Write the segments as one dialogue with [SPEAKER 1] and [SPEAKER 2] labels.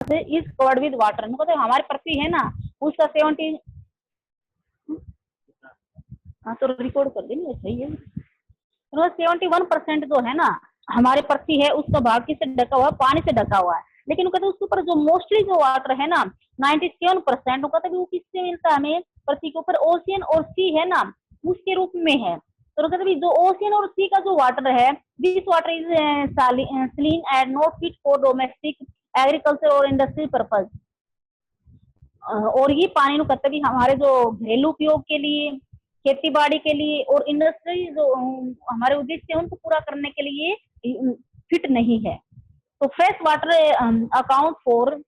[SPEAKER 1] Is covered with water, मतलब हमारी पृथ्वी है ना उसका 70, हाँ तो रिकॉर्ड कर देंगे सही है, तो 71% जो है ना हमारी पृथ्वी है उसका भाग किससे ढका हुआ है, पानी से ढका हुआ है। लेकिन वो कहते हैं उसके ऊपर जो मोस्टली जो वाटर है ना 97%, वो कहते हैं वो किससे मिलता है हमें, पृथ्वी के ऊपर ओशियन और सी है ना उसके रूप में है। तो कहते हैं जो ओशियन और सी का जो वाटर है, this water is Saleen and not fit for domestic agriculture और इंडस्ट्री पर्पज। और ये पानी नु कहते भी हमारे जो घरेलू उपयोग के लिए, खेती बाड़ी के लिए और इंडस्ट्री जो हमारे उद्देश्य है उनको पूरा करने के लिए फिट नहीं है। तो fresh water account for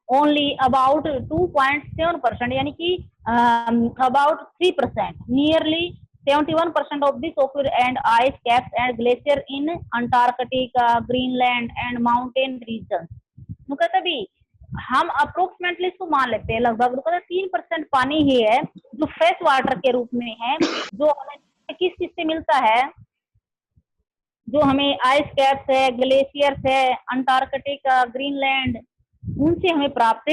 [SPEAKER 1] only about 2.7%, यानी कि about 3%, nearly 71% of the solar and ice caps and glacier in Antarctica, Greenland and mountain regions। तो कहते भी हम अप्रोक्सीमेटली इसको मान लेते हैं लगभग 3% पानी ही है जो फ्रेश वाटर के रूप में है, जो हमें किस चीज से मिलता है, जो हमें आइस कैप्स है, ग्लेशियर्स है, अंटार्कटिका, ग्रीनलैंड, उनसे हमें प्राप्त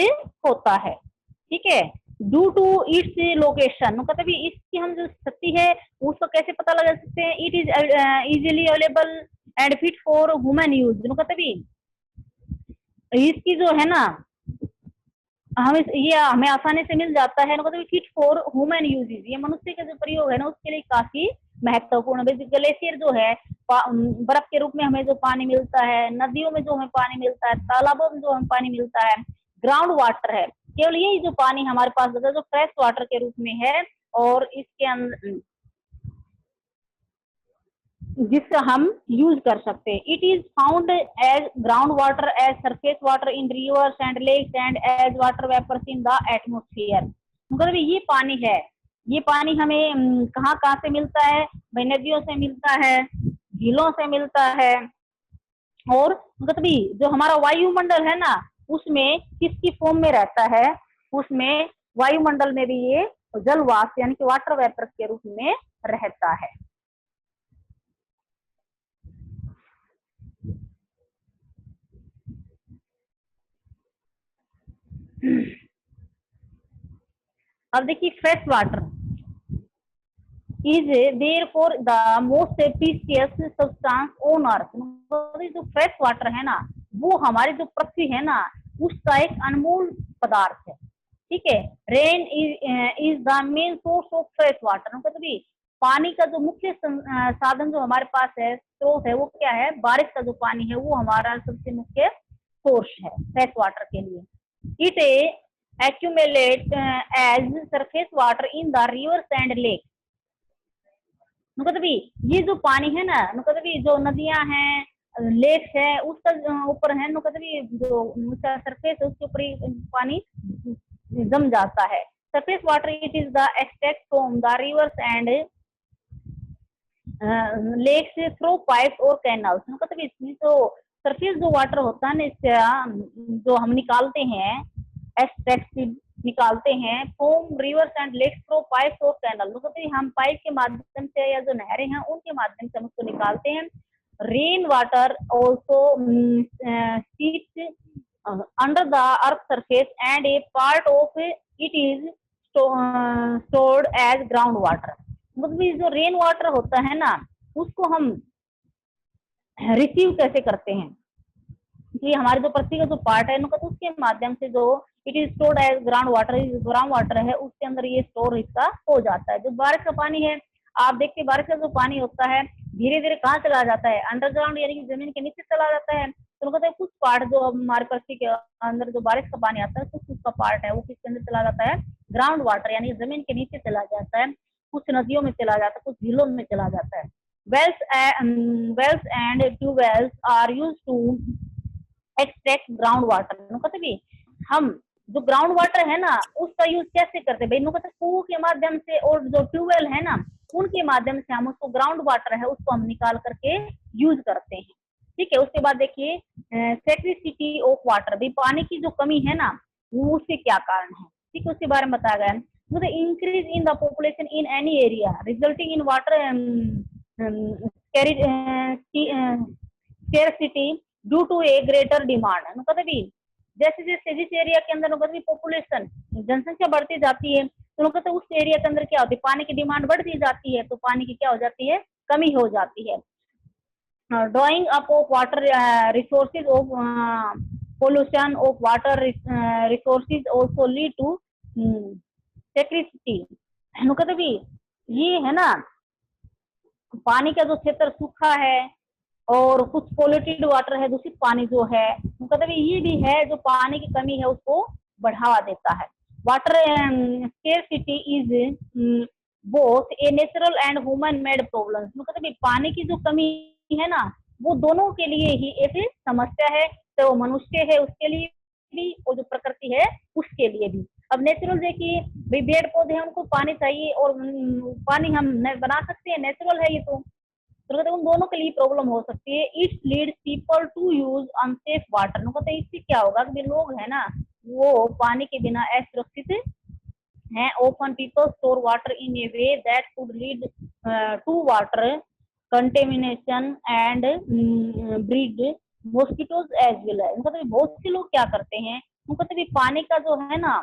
[SPEAKER 1] होता है। ठीक है, ड्यू टू इट्स लोकेशन, मतलब इसकी हम जो शक्ति है उसको कैसे पता लगा सकते हैं, it is easily available and fit for human use, मतलब इसकी जो है ना ये हमें आसानी से मिल जाता है, मतलब फिट फॉर ह्यूमन यूजेज, ये मनुष्य का जो प्रयोग है ना उसके लिए काफी महत्वपूर्ण है। ग्लेशियर जो है बर्फ के रूप में हमें जो पानी मिलता है, नदियों में जो हमें पानी मिलता है, तालाबों में जो हमें पानी मिलता है, ग्राउंड वाटर है, केवल यही जो पानी हमारे पास होता है जो फ्रेश वाटर के रूप में है, और इसके अंदर जिसका हम यूज कर सकते हैं। It is found as ground water, as surface water in rivers and lakes and as water vapours in the atmosphere. मतलब ये पानी है, ये पानी हमें कहाँ कहाँ से मिलता है भाई, नदियों से मिलता है, झीलों से मिलता है, और मतलब जो हमारा वायुमंडल है ना उसमें किसकी फॉर्म में रहता है, उसमें वायुमंडल में भी ये जलवाष्प यानी कि वाटर वेपर के रूप में रहता है। अब देखिए fresh water is there for the most precious substance on earth, जो फ्रेश वाटर है ना वो हमारी जो पृथ्वी है ना उसका एक अनमोल पदार्थ है। ठीक है, rain is the main source of fresh water, मतलब पानी का जो मुख्य साधन जो हमारे पास है, स्रोत है, वो क्या है, बारिश का जो पानी है वो हमारा सबसे मुख्य सोर्स है फ्रेश वाटर के लिए। It accumulate as surface water in the rivers and lakes, मतलब ये जो पानी है ना, मतलब जो नदियां हैं, लेक्स है, उसका ऊपर है, मतलब जो उसका सरफेस है उसके ऊपर पानी जम जाता है। Surface water it is the extract from the rivers and lakes through pipes और कैनल्स, मतलब इसमें तो सरफेस जो वाटर होता है ना इससे जो हम निकालते हैं, एक्सट्रैक्ट निकालते हैं from rivers and lakes through pipes और कैनल, मतलब हम पाइप के माध्यम से या जो नहरें हैं उनके माध्यम से हम उसको निकालते हैं। Rain water also seeps under the earth surface and a part of it is stored as ground water, मतलब जो रेन वाटर होता है ना उसको हम रिसीव कैसे करते हैं, कि हमारे जो पृथ्वी का जो पार्ट है तो उसके माध्यम से जो it is stored as ground water, ground water है उसके अंदर ये स्टोर इसका हो जाता है। जो बारिश का पानी है, आप देखते हैं बारिश का जो पानी होता है धीरे धीरे कहाँ चला जाता है, अंडरग्राउंड यानी कि जमीन के नीचे चला जाता है। तो कहते हैं कुछ पार्ट जो हमारे पृथ्वी के अंदर जो बारिश का पानी आता है कुछ उसका पार्ट है वो किसके अंदर चला जाता है, ग्राउंड वाटर यानी जमीन के नीचे चला जाता है, कुछ नदियों में चला जाता है, कुछ झीलों में चला जाता है। wells and tubewells are used to extract ground water, मतलब हम जो ग्राउंड वाटर है ना उसका यूज कैसे करते हैं भाई, कहते कुओं के माध्यम से और जो ट्यूबवेल है ना उनके माध्यम से हम उसको ग्राउंड वाटर है उसको हम निकाल करके यूज करते हैं। ठीक है, उसके बाद देखिए स्कैर्सिटी ऑफ वाटर, भाई पानी की जो कमी है ना वो उसके क्या कारण है, ठीक है उसके बारे में बताया गया है। मतलब increase in the population in any area resulting in water scarcity, due to a greater demand मतलब जैसे जैसे जिस एरिया के अंदर पॉपुलेशन जनसंख्या बढ़ती जाती है तो उस एरिया के अंदर क्या होती है पानी की डिमांड बढ़ती जाती है तो पानी की क्या हो जाती है कमी हो जाती है। Drawing up of water resources of pollution of water resources also lead to scarcity मतलब ये है ना पानी का जो क्षेत्र सूखा है और कुछ पोल्यूटेड वाटर है दूषित पानी जो है मतलब ये भी है जो पानी की कमी है उसको बढ़ावा देता है। Water scarcity is both a natural and human made problem मतलब पानी की जो कमी है ना वो दोनों के लिए ही एक समस्या है तो मनुष्य है उसके लिए भी और जो प्रकृति है उसके लिए भी। अब नेचुरल देखिए भाई पेड़ पौधे हैं उनको पानी चाहिए और पानी हम बना सकते हैं नेचुरल है ये तो उन दोनों के लिए प्रॉब्लम हो सकती है। It leads people to use unsafe water मतलब इससे क्या होगा कि लोग है ना वो पानी के बिना असुरक्षित हैं। Open people store water in a way that could lead to water contamination and breed mosquitoes as well है मतलब बहुत से लोग क्या करते हैं मतलब पानी का जो है ना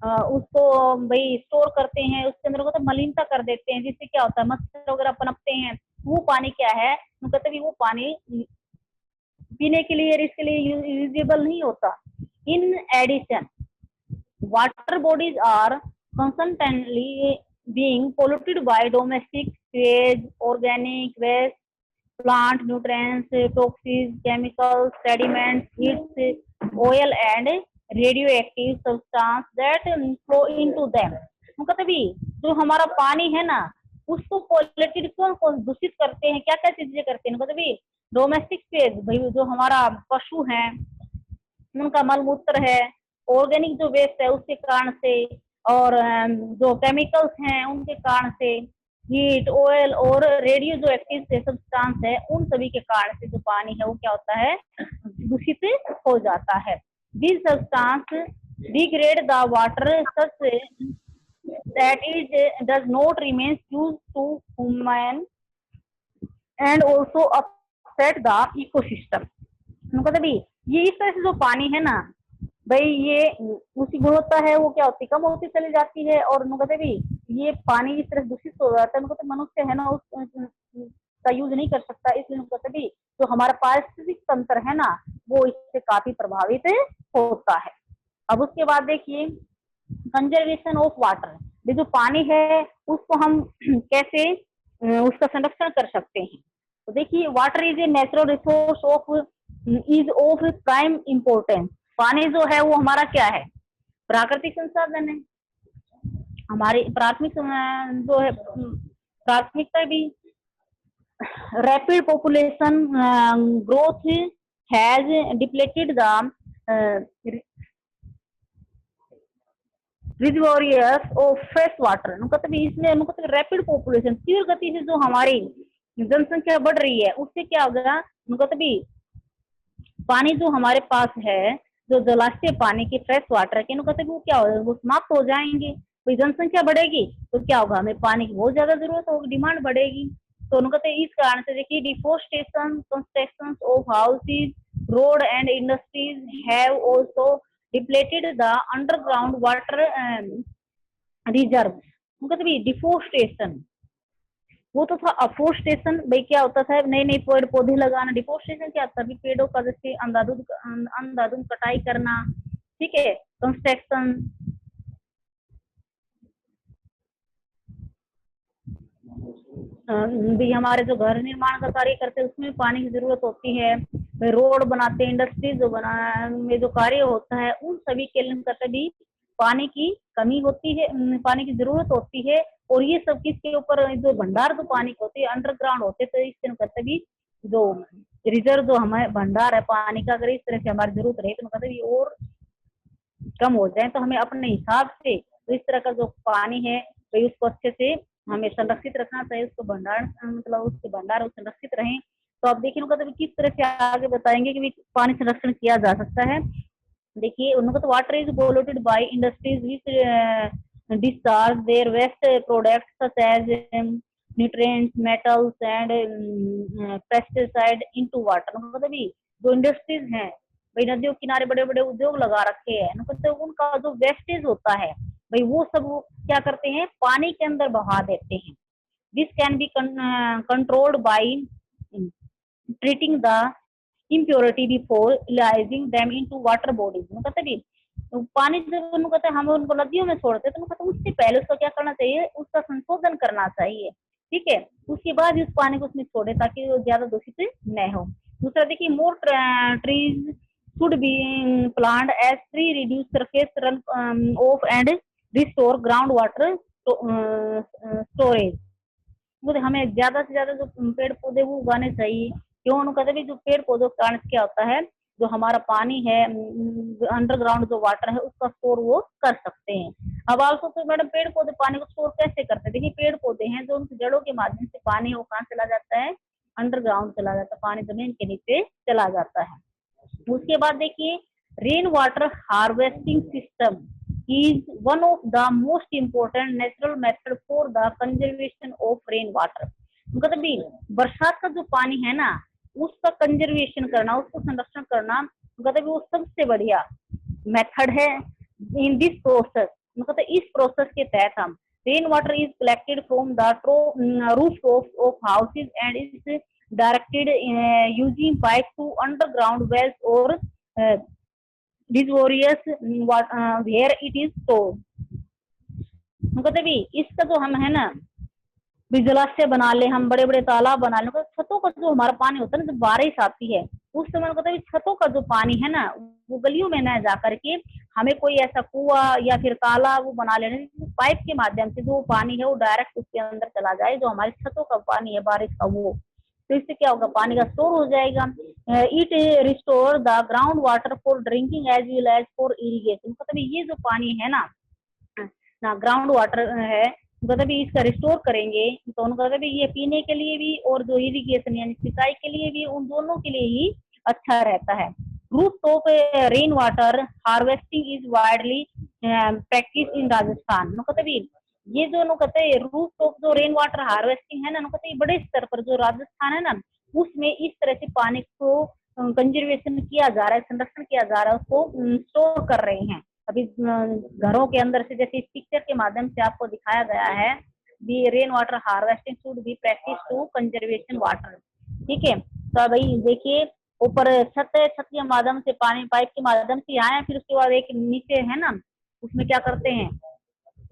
[SPEAKER 1] उसको भाई स्टोर करते हैं उसके अंदर मतलब मलिनता कर देते हैं जिससे क्या होता है मच्छर वगैरह पनपते हैं वो पानी क्या है मतलब वो पानी पीने के लिए इसके लिए यूजेबल नहीं होता। In addition water bodies are constantly being polluted by domestic sewage, organic waste, plant nutrients, toxins, chemicals, sediments, heat, oil and radioactive substance that flow into them मतलब जो हमारा पानी है ना उसको पॉल्यूटेड कौन दूषित करते हैं क्या क्या चीजें करते हैं मतलब डोमेस्टिक स्पेस भाई जो हमारा पशु है उनका मलमूत्र है ऑर्गेनिक जो वेस्ट है उसके कारण से और जो केमिकल्स हैं उनके कारण से हीट ऑयल और रेडियो जो एक्टिव सब्सटेंस है उन सभी के कारण से जो पानी है वो क्या होता है दूषित हो जाता है। This substance degrade the water such that it does not remain use to human and also upset the ecosystem मतलब ये इस तरह से जो पानी है ना भाई ये उसकी गुणवत्ता है वो क्या होती है कम होती चली जाती है और भी ये पानी इस तरह दूषित हो जाता है मतलब मनुष्य है ना उस का यूज नहीं कर सकता इसलिए भी जो हमारा पारिस्थितिक तंत्र है ना वो इससे काफी प्रभावित होता है। अब उसके बाद देखिए कंजर्वेशन ऑफ वाटर ये जो पानी है उसको हम कैसे उसका संरक्षण कर सकते हैं तो देखिए water is a natural resource of prime importance पानी जो है वो हमारा क्या है प्राकृतिक संसाधन है हमारी प्राथमिक जो है प्राथमिकता भी। Rapid population growth has depleted the reservoirs of fresh water मतलब इसमें मतलब रैपिड पॉपुलेशन तीव्र गति से जो हमारी जनसंख्या बढ़ रही है उससे क्या होगा मतलब पानी जो हमारे पास है जो जलाशय पानी की फ्रेश वाटर के वो क्या होगा वो समाप्त हो जाएंगे तो जनसंख्या बढ़ेगी तो क्या होगा हमें पानी की बहुत ज्यादा जरूरत होगी डिमांड बढ़ेगी तो इस कारण से देखिए deforestation construction of houses road and industries have also depleted the underground water reserve मतलब डिफोरेस्टेशन वो तो था अफोरेस्टेशन भाई क्या होता था नए नए पेड़ पौधे लगाना डिफोरेस्टेशन क्या था पेड़ों का जैसे अंधाधुंध कटाई करना ठीक है कंस्ट्रक्शन भी हमारे जो घर निर्माण का कार्य करते हैं उसमें पानी की जरूरत होती है रोड बनाते हैं इंडस्ट्रीज जो बना में जो कार्य होता है उन सभी के लिए भी पानी की कमी होती है पानी की जरूरत होती है और ये सब किसके ऊपर जो भंडार जो पानी के होते हैं अंडरग्राउंड होते तो इससे कहते भी जो रिजर्व जो हमारे भंडार है पानी का अगर इस तरह से हमारी जरूरत रहे तो कहते भी और कम हो जाए तो हमें अपने हिसाब से तो इस तरह का जो पानी है तो उसको अच्छे से हमें संरक्षित रखना चाहिए उसको भंडार मतलब उसके भंडार संरक्षित रहें। तो आप देखिए मतलब किस तरह से आगे बताएंगे कि पानी संरक्षण किया जा सकता है। देखिए उनको तो water is polluted by industries which discharge their waste products such as nutrients metals and pesticide into water मतलब जो इंडस्ट्रीज हैं भाई, नदियों के किनारे बड़े बड़े उद्योग लगा रखे हैं, कहते उनका जो वेस्टेज होता है भाई वो सब वो क्या करते हैं, पानी के अंदर बहा देते हैं। This can be controlled by treating the impurity before releasing them into water bodies। कहते भी तो पानी जब उनको कहते हैं हम उनको नदियों में छोड़ते हैं तो कहते हैं उससे पहले उसका क्या करना चाहिए, उसका संशोधन करना चाहिए, ठीक है, उसके बाद ही उस पानी को उसमें छोड़े ताकि वो ज्यादा दूषित न हो। दूसरा देखिए, more trees should be planted as tree reduce surface run off and restore groundwater storage। वो हमें ज्यादा से ज्यादा जो पेड़ पौधे वो उगाने चाहिए। क्यों? उन्होंने कहते जो पेड़ पौधों के कारण क्या होता है, जो हमारा पानी है अंडरग्राउंड जो वाटर है उसका स्टोर वो कर सकते हैं। अब आल्सो तो मैडम पेड़ पौधे पानी को स्टोर कैसे करते हैं, देखिए पेड़ पौधे हैं जो उनकी जड़ों के माध्यम से पानी वो कहाँ चला जाता है, अंडरग्राउंड चला जाता है, पानी जमीन के नीचे चला जाता है। उसके बाद देखिए, rain water harvesting system is one of the most important natural method for the conservation of rain water। मतलब भी बरसात का जो पानी है ना उसका कंजर्वेशन करना, उसको संरक्षण करना, मतलब वो सबसे बढ़िया मेथड है। इन दिस प्रोसेस, मतलब इस प्रोसेस के तहत हम rain water is collected from the roof top of houses and is directed using pipe to underground wells और reservoirs where it is stored. कहते भी इसका जो हम है ना भी जलाशय बना ले, हम बड़े बड़े तालाब बना ले, छतों का जो हमारा पानी होता है ना, जब बारिश आती है उस समय कहते हैं छतों का जो पानी है ना वो गलियों में न जा करके हमें कोई ऐसा कुआ या फिर तालाब वो बना लेना, पाइप के माध्यम से जो पानी है वो डायरेक्ट उसके अंदर चला जाए, जो हमारी छतों का पानी है बारिश का वो, तो इससे क्या होगा, पानी का स्टोर हो जाएगा। It restore the ground water for drinking as well as for irrigation. मतलब ये जो पानी है ना ग्राउंड वाटर है, मतलब इसका रिस्टोर करेंगे तो उनको मतलब ये पीने के लिए भी और जो इरिगेशन यानी सिंचाई के लिए भी, उन दोनों के लिए ही अच्छा रहता है। Roof top rain water harvesting is widely practice in Rajasthan. मतलब ये जो कहते हैं रूफ टॉप जो रेन वाटर हार्वेस्टिंग है ना, कहते हैं बड़े स्तर पर जो राजस्थान है ना उसमें इस तरह से पानी को कंजर्वेशन किया जा रहा है, संरक्षण किया जा रहा है, उसको स्टोर कर रहे हैं। अभी घरों के अंदर से जैसे इस पिक्चर के माध्यम से आपको दिखाया गया है, the rain water harvesting should be practice to conservation water, ठीक है। तो भाई देखिए ऊपर छत है, छत के माध्यम से पानी पाइप के माध्यम से आए, फिर उसके बाद एक नीचे है ना उसमें क्या करते हैं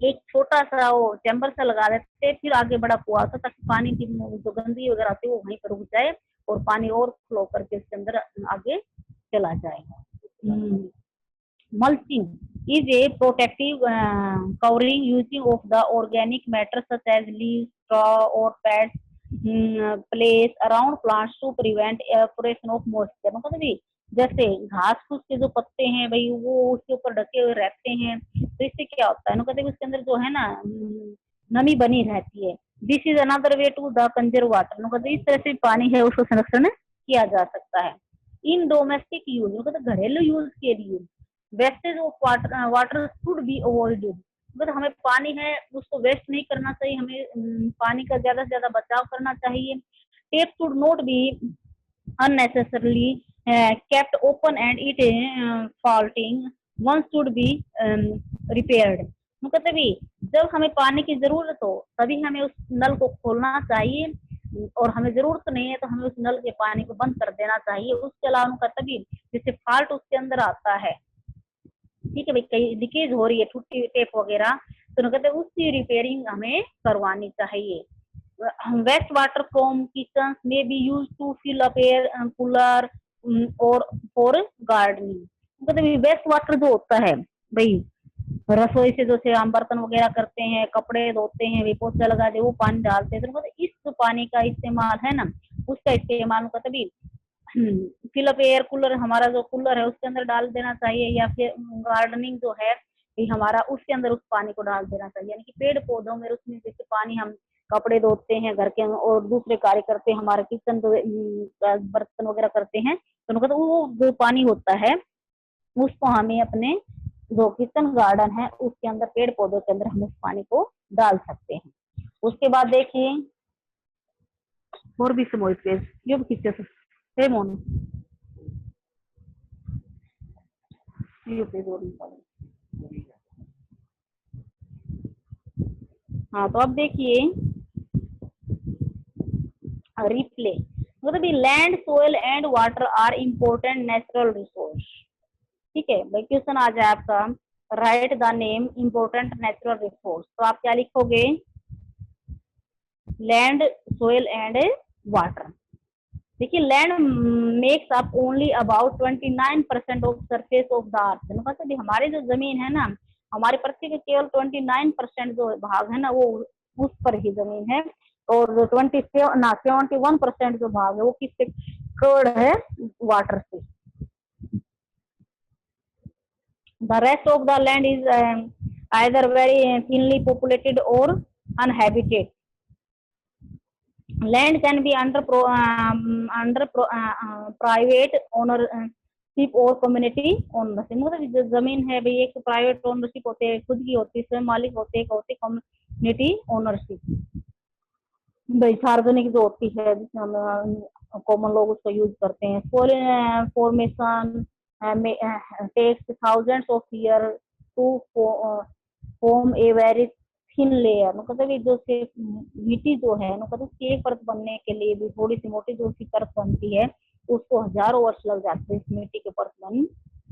[SPEAKER 1] एक छोटा सा वो चैम्बर सा लगा देते हैं, फिर आगे बड़ा कुआ होता ताकि पानी की जो गंदगी वगैरह आती है वो वहीं पर रुक जाए और पानी और फ्लो करके उसके अंदर आगे चला जाए। Mulching is a protective covering using of the organic matter such as leaves, straw or pads placed around plants to prevent evaporation of moisture। मतलब भी जैसे घास फूस के जो पत्ते हैं भाई वो उसके ऊपर ढके हुए रहते हैं, तो इससे क्या होता है ना, कहते उसके अंदर जो है ना नमी बनी रहती है। This is another way to the conserve water. कहते इस तरह से पानी है उसको संरक्षण किया जा सकता है। इन डोमेस्टिक यूज, मतलब घरेलू यूज के लिए wastage of water should be avoided. मतलब हमें पानी है उसको वेस्ट नहीं करना चाहिए, हमें पानी का ज्यादा से ज्यादा बचाव करना चाहिए। Tape should not be unnecessarily kept open and it faulting one should be repaired. कहते भी जब हमें पानी की जरूरत हो तभी हमें उस नल को खोलना चाहिए, और हमें जरूरत नहीं है तो हमें उस नल के पानी को बंद कर देना चाहिए। उसके अलावा उनका तभी जैसे फॉल्ट उसके अंदर आता है, ठीक है भाई, कहीं लीकेज हो रही है टूटी टेप वगैरह, तो कहते हैं उसकी रिपेयरिंग हमें करवानी चाहिए। Waste water from kitchen may be use to fill up air cooler और फॉर गार्डनिंग। कहते वेस्ट वाटर जो होता है भाई रसोई से जैसे हम बर्तन वगैरह करते हैं, कपड़े धोते हैं, वे पोछा लगा दे वो पानी डालते हैं, तो मतलब इस जो पानी का इस्तेमाल है ना उसका इस्तेमाल कहते भी फिलअप एयर कूलर, हमारा जो कूलर है उसके अंदर डाल देना चाहिए, या फिर गार्डनिंग जो है हमारा उसके अंदर उस पानी को डाल देना चाहिए। यानी कि पेड़ पौधों में उसमें जैसे पानी हम कपड़े धोते हैं घर के और दूसरे कार्य करते हैं, हमारे किचन जो बर्तन वगैरह करते हैं, तो उनका तो वो जो पानी होता है उसको हमें अपने जो किचन गार्डन है उसके अंदर पेड़ पौधों के अंदर हम उस पानी को डाल सकते हैं। उसके बाद देखिए और भी समोई पेज ये भी खींचे मोन यूपी बोर्ड कॉलेज। हाँ तो अब देखिए रिप्ले, मतलब land, soil and water are important natural resource. ठीक है भाई, क्वेश्चन आ जाए आपका write the name important natural resource, तो आप क्या लिखोगे? Land, soil and water. देखिए land makes up only about 29% of surface of the earth, मतलब हमारी जो जमीन है ना, हमारी पृथ्वी के केवल 29% जो भाग है ना वो उस पर ही जमीन है, और जो 71% जो भाग है वो किससे कवर्ड है? वाटर से। The rest of the land is either very thinly populated और अनहैबिटेड। Land can be under private ownership और community ownership, मतलब जो जमीन है भाई एक प्राइवेट ओनरशिप होते हैं, खुद की होती है, स्वयं मालिक होते हैं, होती कम्युनिटी ओनरशिप भाई सार्वजनिक जो होती है जिसमें हम कॉमन लोग उसको यूज करते हैं। Soil formation takes thousands of year to form a very thin layer, मतलब जो मिट्टी जो है उसकी एक परत बनने के लिए भी थोड़ी सी मोटी जो उसकी परत बनती है उसको हजारों वर्ष लग जाते हैं इस मिट्टी के परत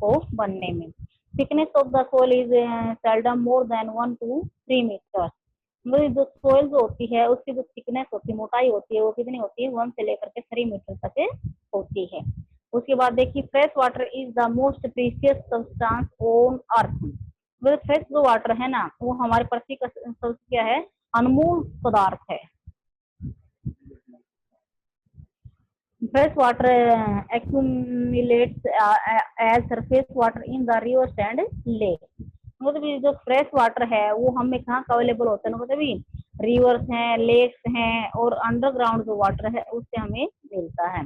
[SPEAKER 1] को बनने में। Thickness of the soil is seldom more than 1 to 3 metre, मतलब जो सोइल जो होती है उसकी जो थिकनेस होती है, मोटाई होती है, वो कितनी होती है? 1 से लेकर के 3 मीटर तक होती है। उसके बाद देखिए fresh water is the most precious substance on अर्थ, मतलब फ्रेश जो वाटर है ना वो हमारे पृथ्वी का सबसे क्या है? अनमोल पदार्थ है। Fresh water accumulates as surface water in the rivers and lake, मतलब ये जो फ्रेश वाटर है वो हमें कहाँ अवेलेबल होता है? मतलब रिवर्स हैं, लेक्स हैं, और अंडरग्राउंड जो वाटर है उससे हमें मिलता है।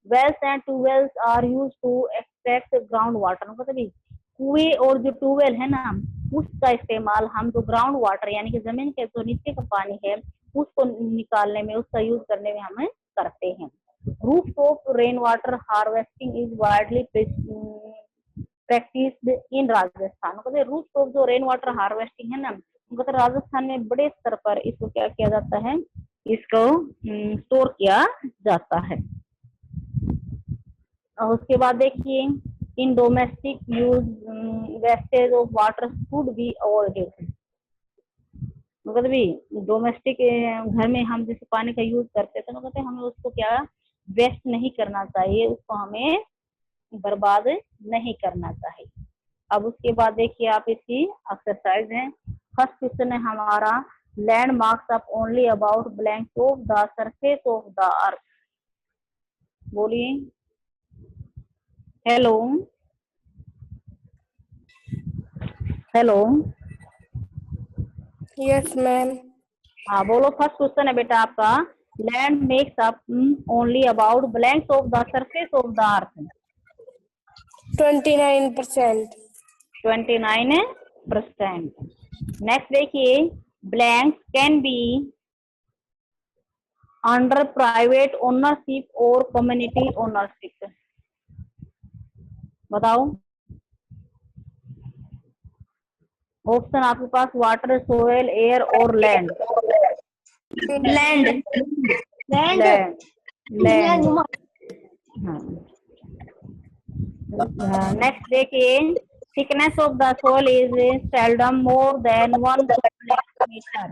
[SPEAKER 1] Wells and tubewells are use to extract ground water, मतलब कुएं और जो ट्यूबवेल है ना उसका इस्तेमाल हम जो ग्राउंड वाटर यानी कि जमीन के जो नीचे का पानी है उसको निकालने में, उसका यूज करने में हमें करते हैं। Rooftop rain water harvesting is widely practised in Rajasthan, मतलब रूफटॉप जो रेन वाटर हार्वेस्टिंग है ना मतलब राजस्थान में बड़े स्तर पर इसको क्या किया जाता है? इसको स्टोर किया जाता है। और उसके बाद देखिए in domestic use wastage of water should be avoided, मतलब भी डोमेस्टिक घर में हम जैसे पानी का यूज करते हैं तो कहते हैं हमें उसको क्या वेस्ट नहीं करना चाहिए, उसको हमें बर्बाद नहीं करना चाहिए। अब उसके बाद देखिए आप इसकी एक्सरसाइज है। फर्स्ट क्वेश्चन है हमारा land marks up only about blank of the surface of the earth, बोलिए। Hello hello,
[SPEAKER 2] yes ma'am.
[SPEAKER 1] हाँ बोलो। फर्स्ट क्वेश्चन है बेटा आपका land makes up only about blanks of the surface of the earth,
[SPEAKER 2] 29%।
[SPEAKER 1] 29%। Next देखिए blanks can be under private ownership और community ownership, बताओ। Option आपके पास वाटर, सोयल, एयर और land.
[SPEAKER 2] Land.
[SPEAKER 1] Land land. Next देखिए thickness of the सोil is seldom more than 1 metre.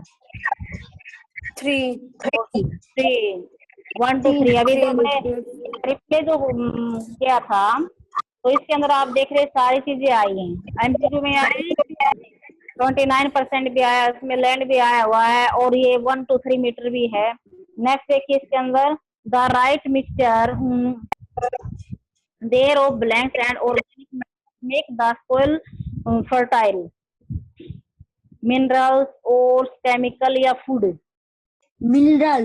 [SPEAKER 2] 3।
[SPEAKER 1] 1 to 3। अभी जो मैं रिप्ले जो किया था तो इसके अंदर आप देख रहे सारी चीजें आई हैं। एमसीक्यू में आई 29% भी आया, इसमें लैंड भी आया हुआ है और ये 1 to 3 मीटर भी है। नेक्स्ट देखिए इसके अंदर the right mixture there of blanks and organic make the soil fertile, minerals और केमिकल या फूड।
[SPEAKER 2] मिनरल।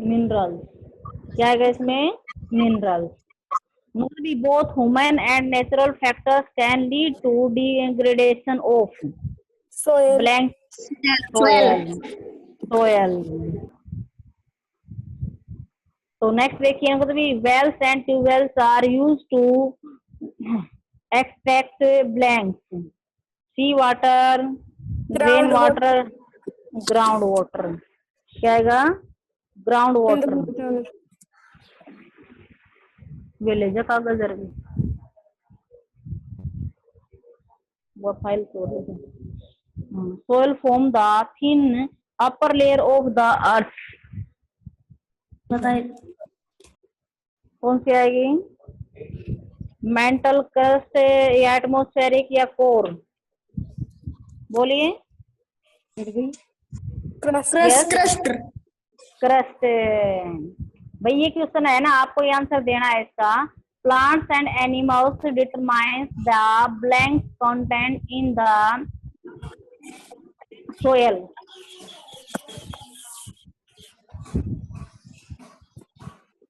[SPEAKER 1] मिनरल क्या है इसमें? Mineral. Maybe both human and natural factors can lead to degradation of
[SPEAKER 2] soil.
[SPEAKER 1] blank soil. soil. तो next देखिए मतलब wells and tubewells are used to extract blanks, sea water, rain
[SPEAKER 2] Ground
[SPEAKER 1] water, ground water. क्या आएगा? Ground water.
[SPEAKER 2] water.
[SPEAKER 1] ये ले जा कागज रही वो फाइल को soil form the thin upper layer of the earth. बताइए कौन सी आएगी? मेंटल क्रस्ट या एटमोस्फेरिक या कोर? बोलिए।
[SPEAKER 2] Crust.
[SPEAKER 1] Yes.
[SPEAKER 2] Crust.
[SPEAKER 1] क्रस्ट। भाई ये क्वेश्चन है ना, आपको ये आंसर देना है इसका। Plants and animals determines the blank content in the soil.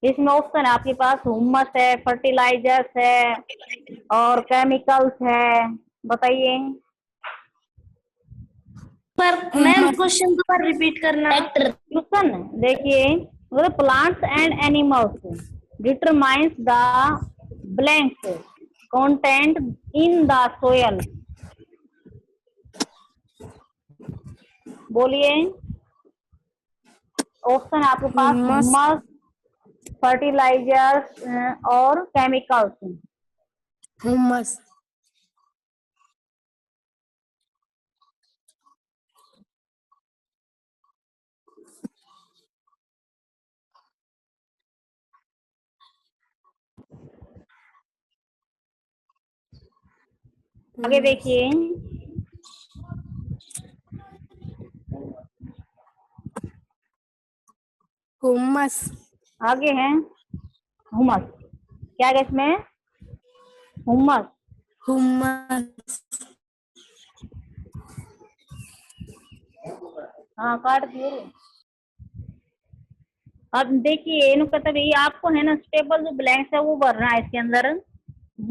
[SPEAKER 1] इसमें ऑप्शन है आपके पास, ह्यूमस है, फर्टिलाइजर्स है और केमिकल्स है। बताइए।
[SPEAKER 2] पर मैम क्वेश्चन दोबारा रिपीट करना।
[SPEAKER 1] क्वेश्चन देखिए, plants and animals determines the blank content in the soil. बोलिए। ऑप्शन आपके पास ह्यूमस, फर्टिलाइजर्स और केमिकल्स।
[SPEAKER 2] Humus.
[SPEAKER 1] आगे देखिए,
[SPEAKER 2] Humus.
[SPEAKER 1] आगे है ह्यूमस। क्या है इसमें? ह्यूमस।
[SPEAKER 2] Humus.
[SPEAKER 1] हाँ काट दिए। अब देखिए इनको मतलब ये आपको है ना स्टेबल जो ब्लैंक्स है वो भरना है इसके अंदर।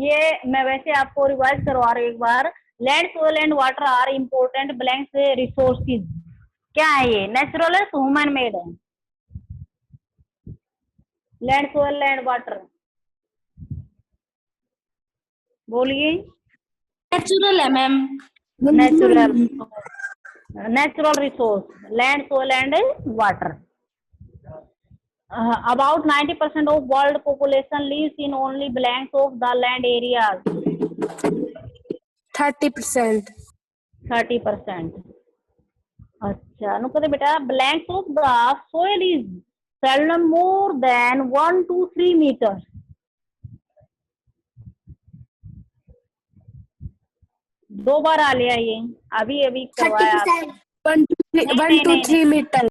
[SPEAKER 1] ये मैं वैसे आपको रिवाइज करवा रही हूँ एक बार। Land, soil and water are important blanks resources. क्या है ये? नेचुरल है, ह्यूमन मेड है? लैंड, सोइल एंड वाटर बोलिए।
[SPEAKER 2] नेचुरल है ma'am.
[SPEAKER 1] Natural, natural resource, land, soil and water. About 90% of world population lives in only blanks of the land areas.
[SPEAKER 2] 30%.
[SPEAKER 1] 30%। अच्छा नु कहते बेटा blanks of the soil is seldom more than 1 to 3 meters. दो बार आ लिया ये, अभी अभी करवाया।
[SPEAKER 2] 1 to 3 मीटर।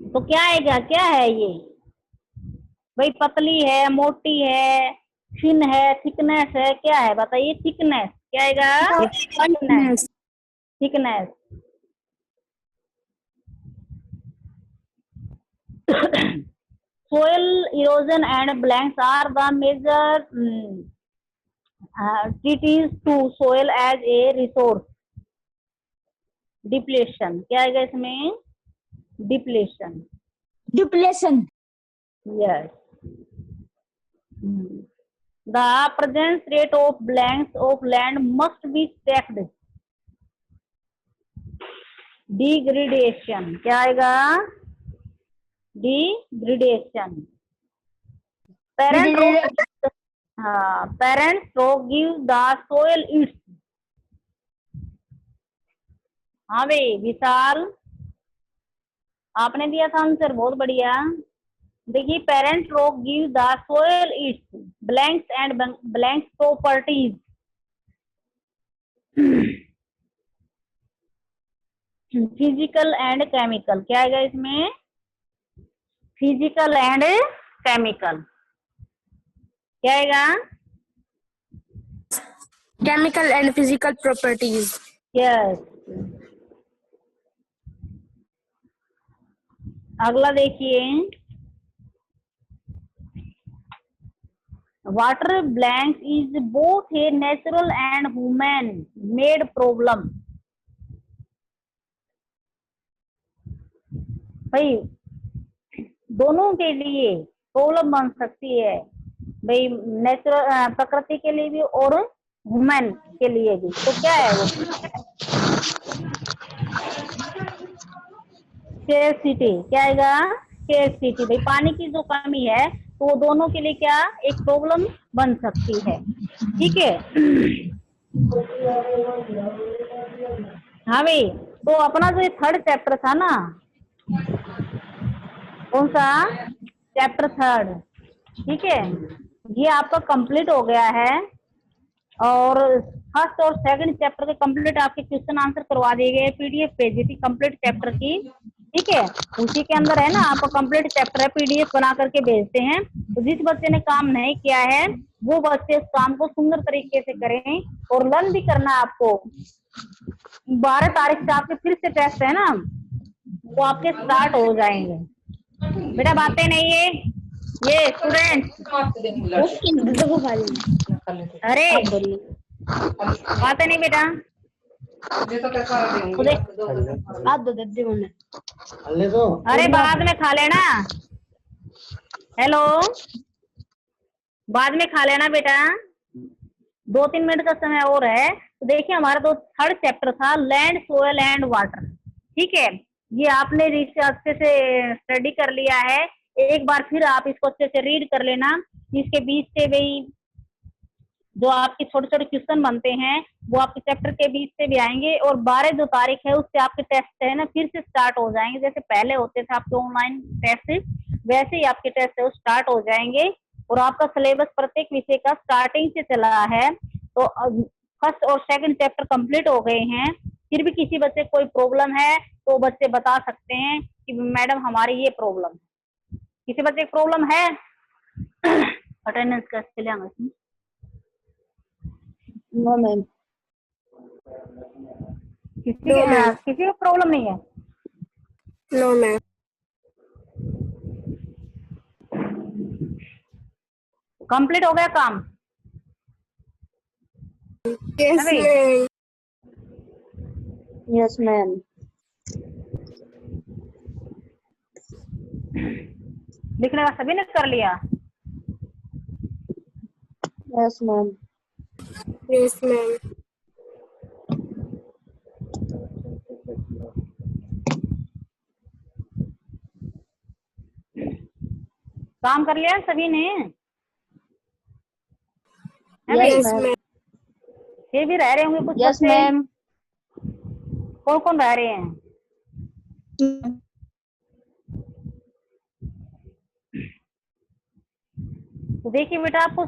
[SPEAKER 1] तो क्या आएगा? क्या है ये भाई? पतली है, मोटी है, थिन है, थिकनेस है? क्या है बताइए? थिकनेस। क्या आएगा? Thickness. Thickness. soil erosion and blanks are the major treaties to soil as a resource. Depletion। क्या आएगा इसमें? Depletion.
[SPEAKER 2] Depletion.
[SPEAKER 1] Yes. The presence rate of blanks of land must be checked. Degradation। क्या आएगा? Degradation. Parent rock give the soil its। हाँ भाई विशाल, आपने दिया था आंसर, बहुत बढ़िया। देखिए parent rock give the soil it's blanks and blanks properties. Physical and chemical. क्या आएगा इसमें? Physical and chemical. क्या आएगा?
[SPEAKER 2] Chemical and physical properties.
[SPEAKER 1] Yes. अगला देखिए, water blank is both a natural and human made problem. भाई दोनों के लिए प्रॉब्लम बन सकती है भाई, नेचुरल प्रकृति के लिए भी और वुमेन के लिए भी। तो क्या है वो? स्केर्सिटी। क्या आएगा? स्केर्सिटी। भाई पानी की जो कमी है तो वो दोनों के लिए क्या एक प्रॉब्लम बन सकती है। ठीक है। हाँ भाई, तो अपना जो ये थर्ड चैप्टर था ना, कौन सा? Chapter third. ठीक है, ये आपका कंप्लीट हो गया है। और फर्स्ट और सेकंड चैप्टर के कंप्लीट आपके क्वेश्चन आंसर करवा दिए गए, पीडीएफ भेजी थी कंप्लीट चैप्टर की। ठीक है, उसी के अंदर है ना, आपका कंप्लीट चैप्टर है, पीडीएफ बना करके भेजते हैं। तो जिस बच्चे ने काम नहीं किया है वो बच्चे उस काम को सुंदर तरीके से करें, और लर्न भी करना है आपको। 12 तारीख से आपके फिर से टेस्ट है ना, वो आपके स्टार्ट हो जाएंगे। बेटा बातें नहीं है ये स्टूडेंट। अरे बातें नहीं बेटा, खुदे अरे बाद में खा लेना। हेलो, बाद में खा लेना बेटा, 2-3 मिनट का समय और है। तो देखिए हमारा तो थर्ड चैप्टर था लैंड, सोयल एंड वाटर। ठीक है, ये आपने अच्छे से स्टडी कर लिया है। एक बार फिर आप इसको अच्छे से रीड कर लेना। इसके बीच से भी जो आपके छोटे छोटे क्वेश्चन बनते हैं वो आपके चैप्टर के बीच से भी आएंगे, और 12 जो तारीख है उससे आपके टेस्ट है ना फिर से स्टार्ट हो जाएंगे। जैसे पहले होते थे आपके ऑनलाइन टेस्ट, वैसे ही आपके टेस्ट है वो स्टार्ट हो जाएंगे। और आपका सिलेबस प्रत्येक विषय का स्टार्टिंग से चला है। तो फर्स्ट और सेकंड चैप्टर कंप्लीट हो गए हैं। फिर भी किसी बच्चे को कोई प्रॉब्लम है तो बच्चे बता सकते हैं कि मैडम हमारी ये प्रॉब्लम है। किसी बच्चे की प्रॉब्लम है? अटेंडेंस कैसे चलेगा इसमें?
[SPEAKER 2] No ma'am.
[SPEAKER 1] किसी को प्रॉब्लम नहीं है?
[SPEAKER 2] No ma'am.
[SPEAKER 1] कंप्लीट हो गया काम?
[SPEAKER 2] यस
[SPEAKER 1] है भाई?
[SPEAKER 2] मैम। Yes ma'am.
[SPEAKER 1] लिखने का सभी ने कर लिया?
[SPEAKER 2] Yes ma'am. Yes ma'am.
[SPEAKER 1] काम कर लिया सभी ने? है भाई?
[SPEAKER 2] Yes ma'am.
[SPEAKER 1] ये भी रह रहे होंगे कुछ
[SPEAKER 2] यस
[SPEAKER 1] बच्चे।
[SPEAKER 2] मैम।
[SPEAKER 1] कौन कौन रह रहे हैं? तो देखिए बेटा, आपको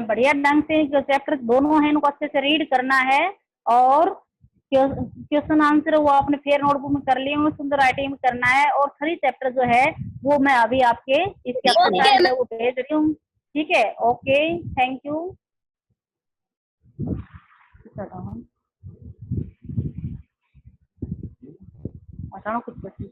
[SPEAKER 1] बढ़िया ढंग से जो चैप्टर दोनों हैं उनको अच्छे से रीड करना है, और क्वेश्चन आंसर वो आपने फेयर नोटबुक में कर लिए होंगे, सुंदर राइटिंग में करना है। और 3 चैप्टर जो है वो मैं अभी आपके इसके एक्सरसाइज है वो भेज रही हूँ। ठीक है, ओके, थैंक यू। बताओ कुछ क्वेश्चन।